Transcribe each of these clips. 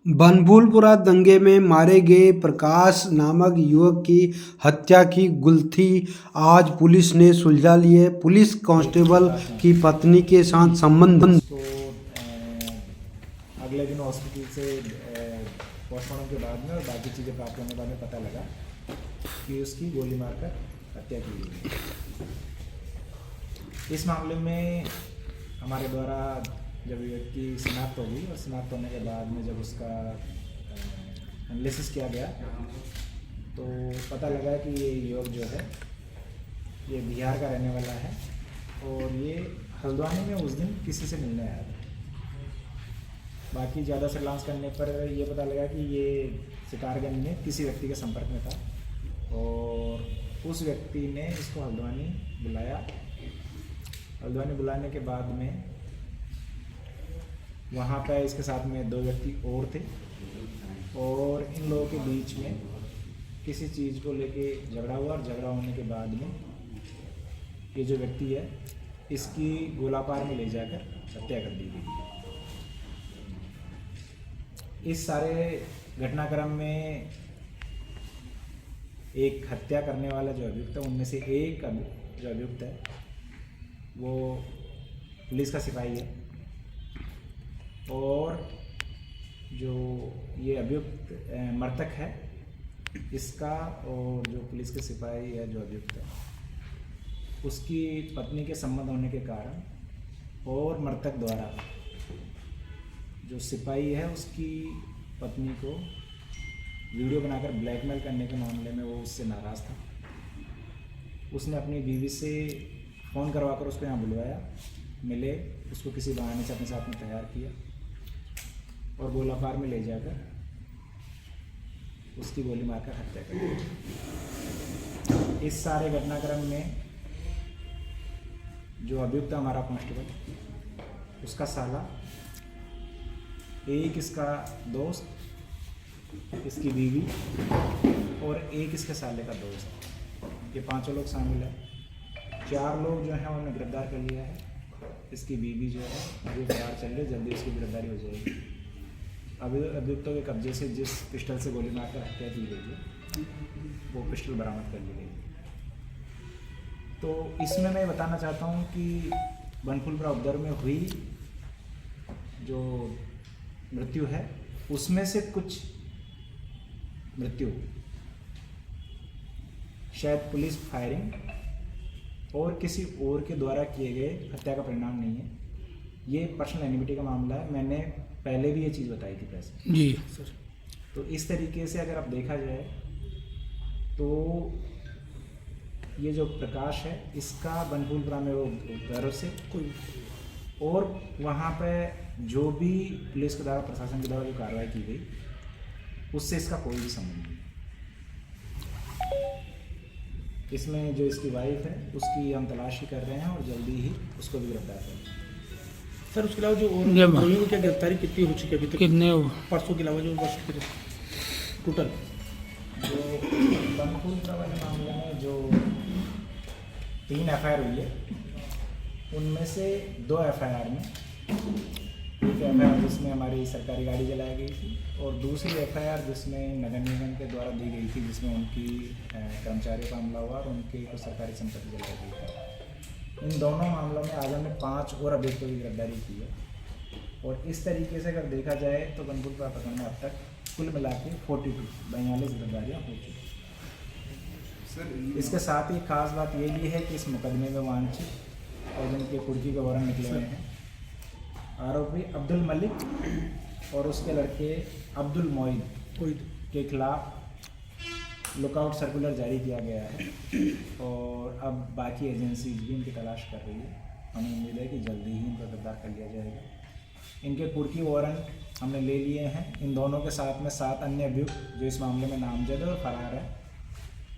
बनभूलपुरा दंगे में मारे गए प्रकाश नामक युवक की हत्या की गुत्थी आज पुलिस ने सुलझा ली है। पुलिस कांस्टेबल की पत्नी के साथ संबंध तो अगले दिन हॉस्पिटल से पोस्टमार्टम के बाद में और बाकी चीज़ें प्राप्त होने के बाद में पता लगा कि उसकी गोली मारकर हत्या की गई है। इस मामले में हमारे द्वारा जब युवक की शिनाख्त होगी और शिनाख्त होने के बाद में जब उसका एनालिसिस किया गया तो पता लगा कि ये युवक जो है ये बिहार का रहने वाला है और ये हल्द्वानी में उस दिन किसी से मिलने आया था। बाकी ज़्यादा सर्विलांस करने पर ये पता लगा कि ये सितारगंज में किसी व्यक्ति के संपर्क में था और उस व्यक्ति ने इसको हल्द्वानी बुलाया। हल्द्वानी बुलाने के बाद में वहाँ पर इसके साथ में 2 व्यक्ति और थे और इन लोगों के बीच में किसी चीज़ को लेके झगड़ा हुआ और झगड़ा होने के बाद में ये जो व्यक्ति है इसकी गोलापार में ले जाकर हत्या कर दी गई। इस सारे घटनाक्रम में एक हत्या करने वाला जो अभियुक्त है उनमें से एक जो अभियुक्त है वो पुलिस का सिपाही है और जो ये अभियुक्त मृतक है इसका और जो पुलिस के सिपाही है जो अभियुक्त है उसकी पत्नी के संबंध होने के कारण और मृतक द्वारा जो सिपाही है उसकी पत्नी को वीडियो बनाकर ब्लैकमेल करने के मामले में वो उससे नाराज़ था। उसने अपनी बीवी से फ़ोन करवाकर उसको यहाँ बुलवाया, मिले, उसको किसी बहाने से अपने साथ में तैयार किया और गोलापार में ले जाकर उसकी गोली मारकर हत्या कर दी। इस सारे घटनाक्रम में जो अभियुक्त हमारा कांस्टेबल उसका साला, एक इसका दोस्त, इसकी बीवी और एक इसके साले का दोस्त, ये 5 लोग शामिल है। 4 लोग जो हैं उन्होंने गिरफ्तार कर लिया है। इसकी बीवी जो है अभी फरार चल रही है, जल्दी उसकी गिरफ्तारी हो जाएगी। अभी अभियुक्तों के कब्जे से जिस पिस्टल से गोली मारकर हत्या की गई है वो पिस्टल बरामद कर ली गई। तो इसमें मैं बताना चाहता हूँ कि बनभूलपुरा उपद्रव में हुई जो मृत्यु है उसमें से कुछ मृत्यु शायद पुलिस फायरिंग और किसी और के द्वारा किए गए हत्या का परिणाम नहीं है। ये पर्सनल एनिमिटी का मामला है। मैंने पहले भी ये चीज़ बताई थी प्रेस में। जी सर। तो इस तरीके से अगर आप देखा जाए तो ये जो प्रकाश है इसका बनभूलपुरा में वो उपद्रव से कोई और वहाँ पे जो भी पुलिस के द्वारा प्रशासन के द्वारा जो कार्रवाई की गई उससे इसका कोई भी संबंध नहीं। इसमें जो इसकी वाइफ है उसकी हम तलाशी कर रहे हैं और जल्दी ही उसको भी गिरफ्तार करेंगे। सर उसके अलावा जो और को क्या गिरफ्तारी कितनी हो चुकी है अभी तक? कितने परसों के अलावा जो टोटल जो बनभूलपुरा वाले मामले में जो 3 FIR हुई है उनमें से 2 FIR में एक FIR जिसमें हमारी सरकारी गाड़ी जलाई गई थी और दूसरी FIR जिसमें नगर निगम के द्वारा दी गई थी जिसमें उनकी कर्मचारियों का हमला हुआ और उनकी कुछ सरकारी संपत्ति जलाई गई थी। इन दोनों मामलों में आज हमने 5 और अभियुक्तों की गिरफ्तारी की है और इस तरीके से अगर देखा जाए तो बनभूलपुरा प्रकरण में अब तक कुल मिला के 42 गिरफ्तारियाँ हो चुकी हैं। इसके साथ ही खास बात ये भी है कि इस मुकदमे में वांछित और जिनके कुर्की के वारंट निकले हुए हैं आरोपी अब्दुल मलिक और उसके लड़के अब्दुल मोइद के खिलाफ लुकआउट सर्कुलर जारी किया गया है और अब बाकी एजेंसीज भी इनकी तलाश कर रही है। हमें उम्मीद है कि जल्दी ही इनको गिरफ्तार कर लिया जाएगा। इनके कुर्की वारंट हमने ले लिए हैं। इन दोनों के साथ में 7 अन्य अभियुक्त जो इस मामले में नामजद और फरार है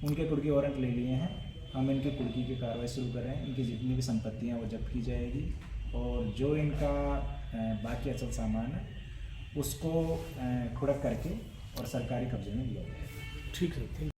उनके कुर्की वारंट ले लिए हैं। हम इनकी कुर्की की कार्रवाई शुरू कर रहे हैं। इनकी जितनी भी संपत्तियां वो जब्त की जाएगी और जो इनका बाकी अचल सामान है उसको खुड़क करके और सरकारी कब्जे में लिया जाएगा। ठीक है।